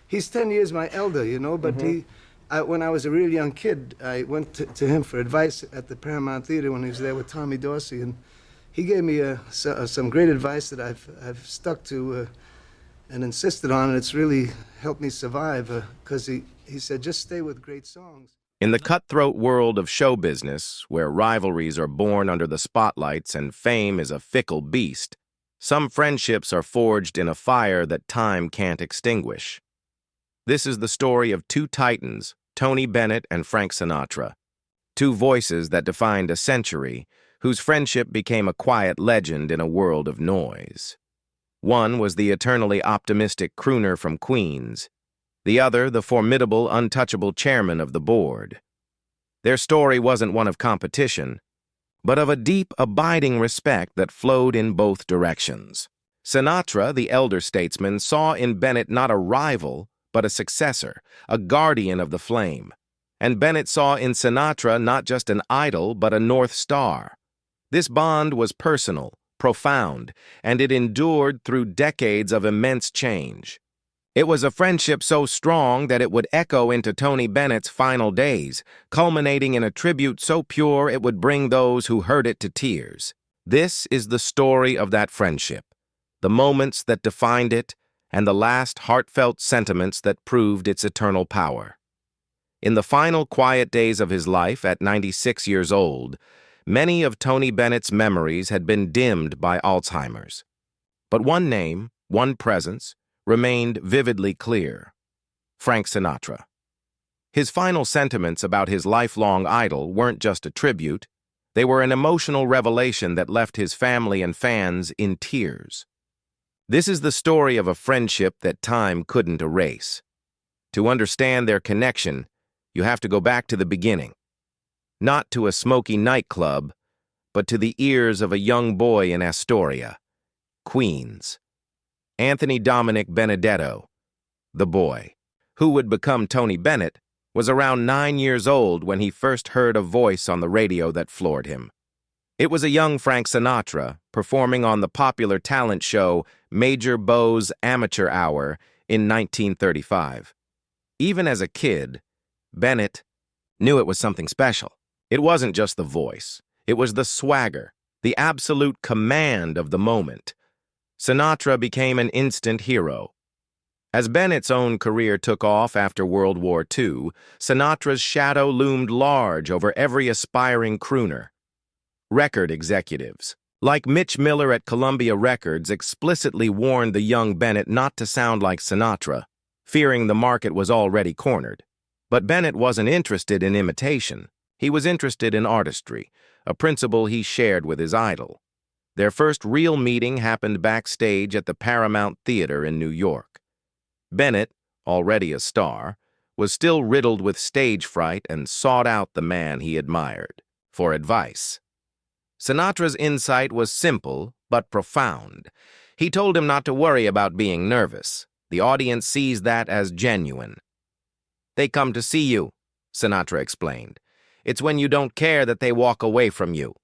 He's 10 years my elder, you know, but when I was a real young kid, I went to him for advice at the Paramount Theater when he was there with Tommy Dorsey, and he gave me some great advice that I've stuck to and insisted on, and it's really helped me survive, because he said, just stay with great songs. In the cutthroat world of show business, where rivalries are born under the spotlights and fame is a fickle beast, some friendships are forged in a fire that time can't extinguish. This is the story of two titans, Tony Bennett and Frank Sinatra, two voices that defined a century, whose friendship became a quiet legend in a world of noise. One was the eternally optimistic crooner from Queens, the other the formidable, untouchable chairman of the board. Their story wasn't one of competition, but of a deep, abiding respect that flowed in both directions. Sinatra, the elder statesman, saw in Bennett not a rival, but a successor, a guardian of the flame. And Bennett saw in Sinatra not just an idol, but a North Star. This bond was personal, profound, and it endured through decades of immense change. It was a friendship so strong that it would echo into Tony Bennett's final days, culminating in a tribute so pure it would bring those who heard it to tears. This is the story of that friendship, the moments that defined it, and the last heartfelt sentiments that proved its eternal power. In the final quiet days of his life at 96 years old, many of Tony Bennett's memories had been dimmed by Alzheimer's. But one name, one presence, remained vividly clear: Frank Sinatra. His final sentiments about his lifelong idol weren't just a tribute, they were an emotional revelation that left his family and fans in tears. This is the story of a friendship that time couldn't erase. To understand their connection, you have to go back to the beginning. Not to a smoky nightclub, but to the ears of a young boy in Astoria, Queens. Anthony Dominic Benedetto, the boy, who would become Tony Bennett, was around 9 years old when he first heard a voice on the radio that floored him. It was a young Frank Sinatra performing on the popular talent show Major Beau's Amateur Hour in 1935. Even as a kid, Bennett knew it was something special. It wasn't just the voice. It was the swagger, the absolute command of the moment. Sinatra became an instant hero. As Bennett's own career took off after World War II, Sinatra's shadow loomed large over every aspiring crooner. Record executives, like Mitch Miller at Columbia Records, explicitly warned the young Bennett not to sound like Sinatra, fearing the market was already cornered. But Bennett wasn't interested in imitation. He was interested in artistry, a principle he shared with his idol. Their first real meeting happened backstage at the Paramount Theater in New York. Bennett, already a star, was still riddled with stage fright and sought out the man he admired for advice. Sinatra's insight was simple but profound. He told him not to worry about being nervous. The audience sees that as genuine. "They come to see you," Sinatra explained. "It's when you don't care that they walk away from you."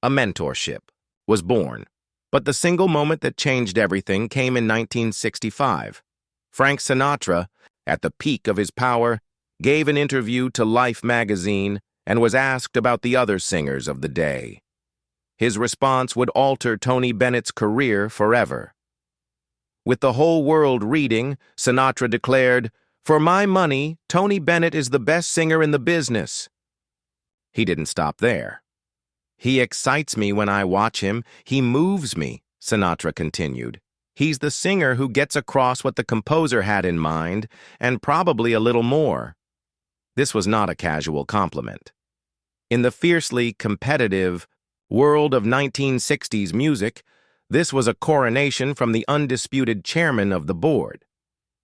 A mentorship was born. But the single moment that changed everything came in 1965. Frank Sinatra, at the peak of his power, gave an interview to Life magazine and was asked about the other singers of the day. His response would alter Tony Bennett's career forever. With the whole world reading, Sinatra declared, "For my money, Tony Bennett is the best singer in the business." He didn't stop there. "He excites me when I watch him. He moves me," Sinatra continued. "He's the singer who gets across what the composer had in mind, and probably a little more." This was not a casual compliment. In the fiercely competitive world of 1960s music, this was a coronation from the undisputed chairman of the board.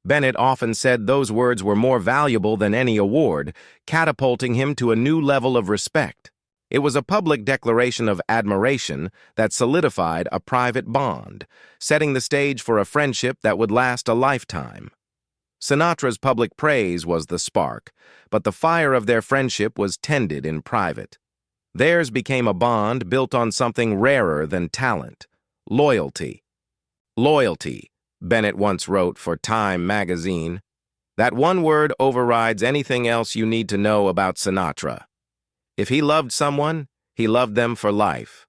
Bennett often said those words were more valuable than any award, catapulting him to a new level of respect. It was a public declaration of admiration that solidified a private bond, setting the stage for a friendship that would last a lifetime. Sinatra's public praise was the spark, but the fire of their friendship was tended in private. Theirs became a bond built on something rarer than talent: loyalty. "Loyalty," Bennett once wrote for Time magazine, That one word overrides anything else you need to know about Sinatra. If he loved someone, he loved them for life.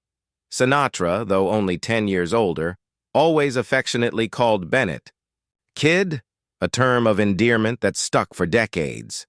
Sinatra, though only 10 years older, always affectionately called Bennett "Kid," a term of endearment that stuck for decades.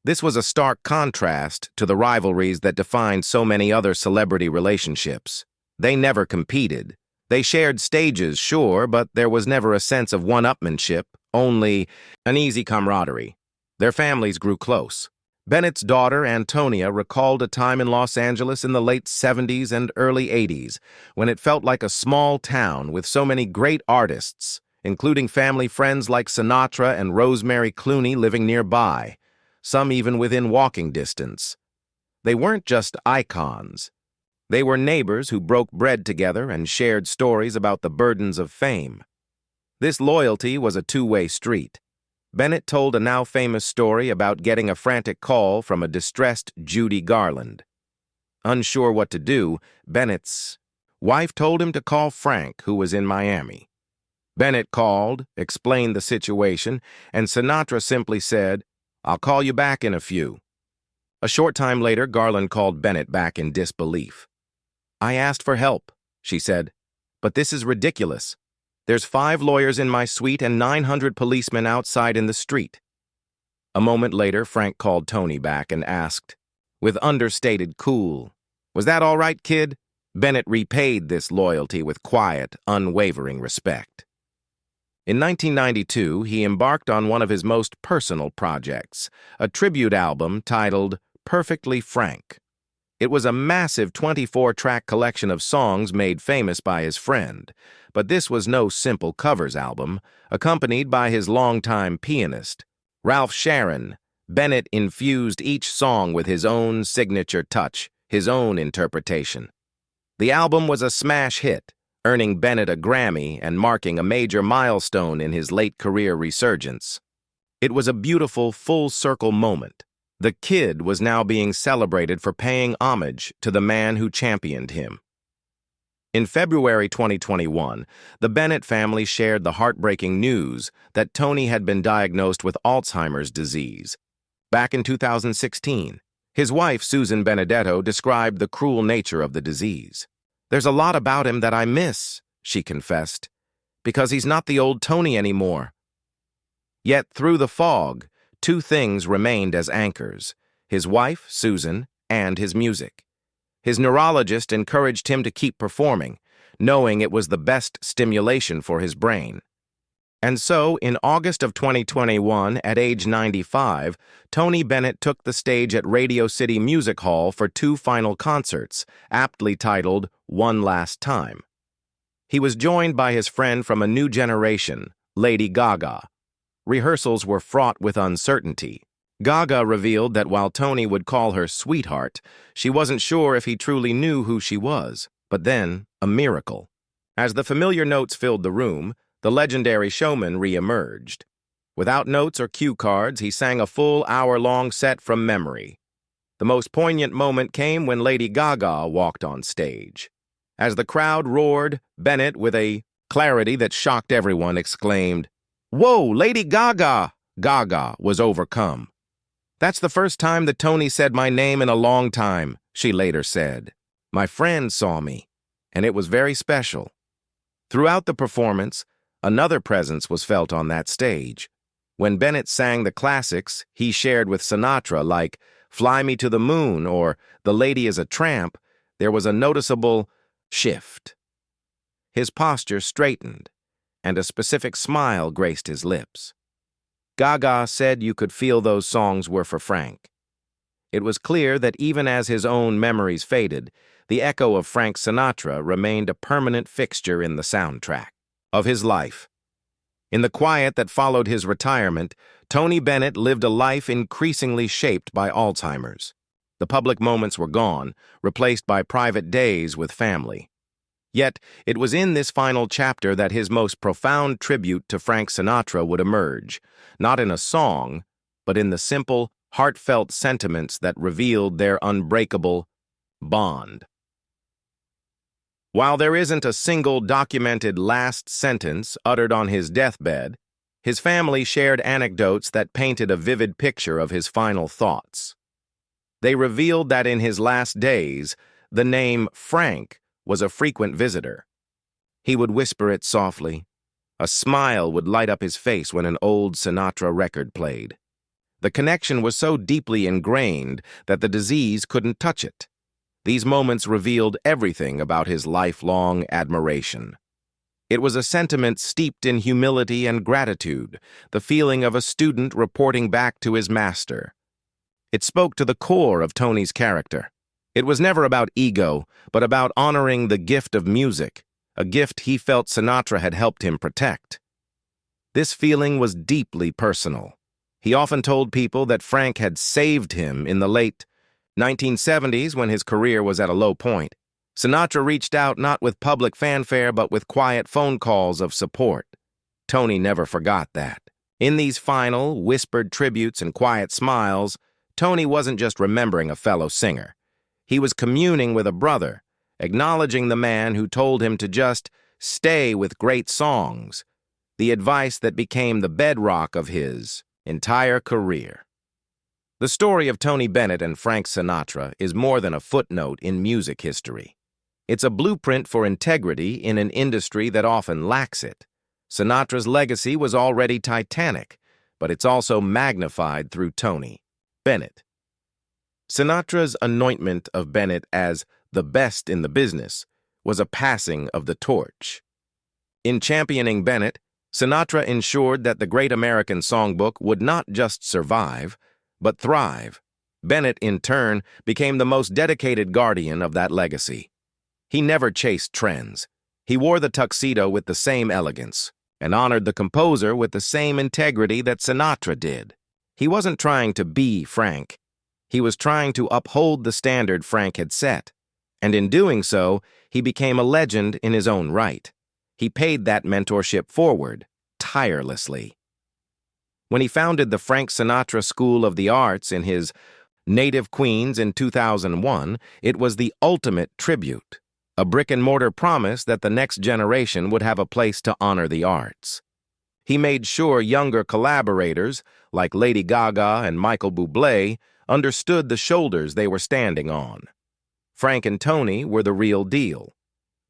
This was a stark contrast to the rivalries that defined so many other celebrity relationships. They never competed. They shared stages, sure, but there was never a sense of one-upmanship, only an easy camaraderie. Their families grew close. Bennett's daughter, Antonia, recalled a time in Los Angeles in the late 70s and early 80s when it felt like a small town with so many great artists, including family friends like Sinatra and Rosemary Clooney living nearby, some even within walking distance. They weren't just icons. They were neighbors who broke bread together and shared stories about the burdens of fame. This loyalty was a two-way street. Bennett told a now-famous story about getting a frantic call from a distressed Judy Garland. Unsure what to do, Bennett's wife told him to call Frank, who was in Miami. Bennett called, explained the situation, and Sinatra simply said, "I'll call you back in a few." A short time later, Garland called Bennett back in disbelief. "I asked for help," she said, "but this is ridiculous. There's 5 lawyers in my suite and 900 policemen outside in the street." A moment later, Frank called Tony back and asked, with understated cool, "Was that all right, kid?" Bennett repaid this loyalty with quiet, unwavering respect. In 1992, he embarked on one of his most personal projects, a tribute album titled Perfectly Frank. It was a massive 24-track collection of songs made famous by his friend, but this was no simple covers album. Accompanied by his longtime pianist, Ralph Sharon, Bennett infused each song with his own signature touch, his own interpretation. The album was a smash hit, earning Bennett a Grammy and marking a major milestone in his late career resurgence. It was a beautiful, full-circle moment. The kid was now being celebrated for paying homage to the man who championed him. In February 2021, the Bennett family shared the heartbreaking news that Tony had been diagnosed with Alzheimer's disease. Back in 2016, his wife, Susan Benedetto, described the cruel nature of the disease. "There's a lot about him that I miss," she confessed, "because he's not the old Tony anymore." Yet through the fog, 2 things remained as anchors: his wife, Susan, and his music. His neurologist encouraged him to keep performing, knowing it was the best stimulation for his brain. And so, in August of 2021, at age 95, Tony Bennett took the stage at Radio City Music Hall for 2 final concerts, aptly titled One Last Time. He was joined by his friend from a new generation, Lady Gaga. Rehearsals were fraught with uncertainty. Gaga revealed that while Tony would call her sweetheart, she wasn't sure if he truly knew who she was. But then, a miracle. As the familiar notes filled the room, the legendary showman re-emerged. Without notes or cue cards, he sang a full hour-long set from memory. The most poignant moment came when Lady Gaga walked on stage. As the crowd roared, Bennett, with a clarity that shocked everyone, exclaimed, "Whoa, Lady Gaga!" Gaga was overcome. "That's the first time that Tony said my name in a long time," she later said. "My friend saw me, and it was very special." Throughout the performance, another presence was felt on that stage. When Bennett sang the classics he shared with Sinatra, like "Fly Me to the Moon" or "The Lady is a Tramp," there was a noticeable shift. His posture straightened, and a specific smile graced his lips. Gaga said you could feel those songs were for Frank. It was clear that even as his own memories faded, the echo of Frank Sinatra remained a permanent fixture in the soundtrack of his life. In the quiet that followed his retirement, Tony Bennett lived a life increasingly shaped by Alzheimer's. The public moments were gone, replaced by private days with family. Yet, it was in this final chapter that his most profound tribute to Frank Sinatra would emerge, not in a song, but in the simple, heartfelt sentiments that revealed their unbreakable bond. While there isn't a single documented last sentence uttered on his deathbed, His family shared anecdotes that painted a vivid picture of his final thoughts. They revealed that in his last days, the name Frank was a frequent visitor. He would whisper it softly. A smile would light up his face when an old Sinatra record played. The connection was so deeply ingrained that the disease couldn't touch it. These moments revealed everything about his lifelong admiration. It was a sentiment steeped in humility and gratitude, the feeling of a student reporting back to his master. It spoke to the core of Tony's character. It was never about ego, but about honoring the gift of music, a gift he felt Sinatra had helped him protect. This feeling was deeply personal. He often told people that Frank had saved him in the late 1970s when his career was at a low point. Sinatra reached out not with public fanfare but with quiet phone calls of support. Tony never forgot that. In these final, whispered tributes and quiet smiles, Tony wasn't just remembering a fellow singer. He was communing with a brother, acknowledging the man who told him to just stay with great songs, the advice that became the bedrock of his entire career. The story of Tony Bennett and Frank Sinatra is more than a footnote in music history. It's a blueprint for integrity in an industry that often lacks it. Sinatra's legacy was already titanic, but it's also magnified through Tony Bennett. Sinatra's anointment of Bennett as the best in the business was a passing of the torch. In championing Bennett, Sinatra ensured that the great American songbook would not just survive, but thrive. Bennett, in turn, became the most dedicated guardian of that legacy. He never chased trends. He wore the tuxedo with the same elegance and honored the composer with the same integrity that Sinatra did. He wasn't trying to be Frank. He was trying to uphold the standard Frank had set. And in doing so, he became a legend in his own right. He paid that mentorship forward, tirelessly. When he founded the Frank Sinatra School of the Arts in his native Queens in 2001, it was the ultimate tribute, a brick-and-mortar promise that the next generation would have a place to honor the arts. He made sure younger collaborators, like Lady Gaga and Michael Bublé, understood the shoulders they were standing on. Frank and Tony were the real deal.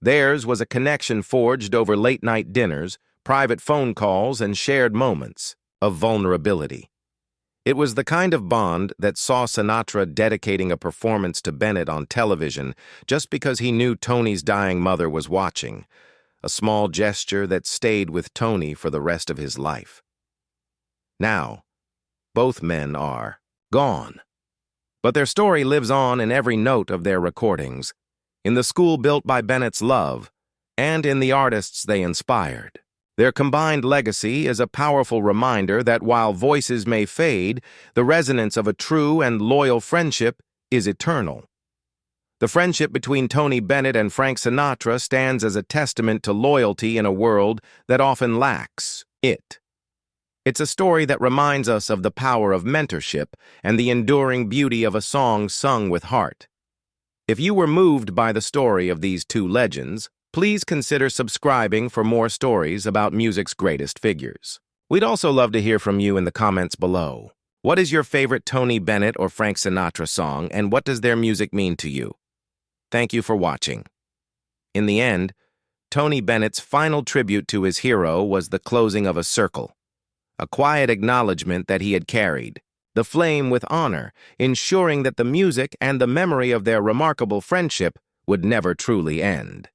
Theirs was a connection forged over late-night dinners, private phone calls, and shared moments of vulnerability. It was the kind of bond that saw Sinatra dedicating a performance to Bennett on television just because he knew Tony's dying mother was watching, a small gesture that stayed with Tony for the rest of his life. Now, both men are gone. But their story lives on in every note of their recordings, in the school built by Bennett's love, and in the artists they inspired. Their combined legacy is a powerful reminder that while voices may fade, the resonance of a true and loyal friendship is eternal. The friendship between Tony Bennett and Frank Sinatra stands as a testament to loyalty in a world that often lacks it. It's a story that reminds us of the power of mentorship and the enduring beauty of a song sung with heart. If you were moved by the story of these two legends, please consider subscribing for more stories about music's greatest figures. We'd also love to hear from you in the comments below. What is your favorite Tony Bennett or Frank Sinatra song, and what does their music mean to you? Thank you for watching. In the end, Tony Bennett's final tribute to his hero was the closing of a circle, a quiet acknowledgement that he had carried the flame with honor, ensuring that the music and the memory of their remarkable friendship would never truly end.